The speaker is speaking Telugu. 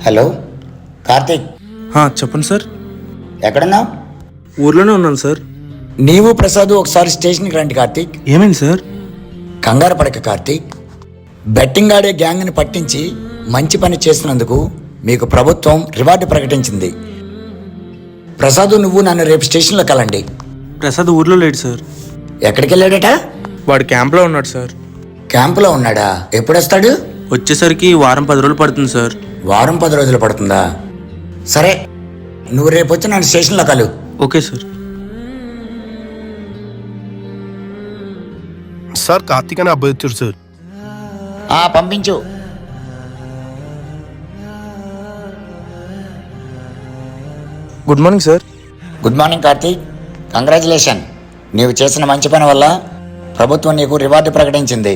హలో కార్తీక్, చెప్పండి సార్. ఎక్కడున్నావు? ఊర్లోనే ఉన్నాను సార్. నీవు ప్రసాద్ ఒకసారి స్టేషన్కి రండి కార్తీక్. ఏమైంది సార్? కంగారు పడక కార్తీక్. బెట్టింగ్ ఆడే గ్యాంగ్ని పట్టించి మంచి పని చేసినందుకు మీకు ప్రభుత్వం రివార్డు ప్రకటించింది. ప్రసాద్, నువ్వు నన్ను రేపు స్టేషన్లో కలండి. ప్రసాద్ ఊర్లో లేడు సార్. ఎక్కడికి వెళ్ళాడట? వాడు క్యాంప్లో ఉన్నాడు సార్. క్యాంపులో ఉన్నాడా? ఎప్పుడొస్తాడు? వచ్చేసరికి వారం 10 రోజులు పడుతుంది సార్. వారం 10 రోజులు పడుతుందా? సరే, నువ్వు రేపు వచ్చి నన్ను స్టేషన్లో కలు. Okay sir. సార్, కార్తీక్ అని అబ్బాయి వచ్చారు సార్. పంపించు. Good morning sir. Good morning Karthik. Congratulation. నీవు చేసిన మంచి పని వల్ల ప్రభుత్వం నీకు రివార్డు ప్రకటించింది.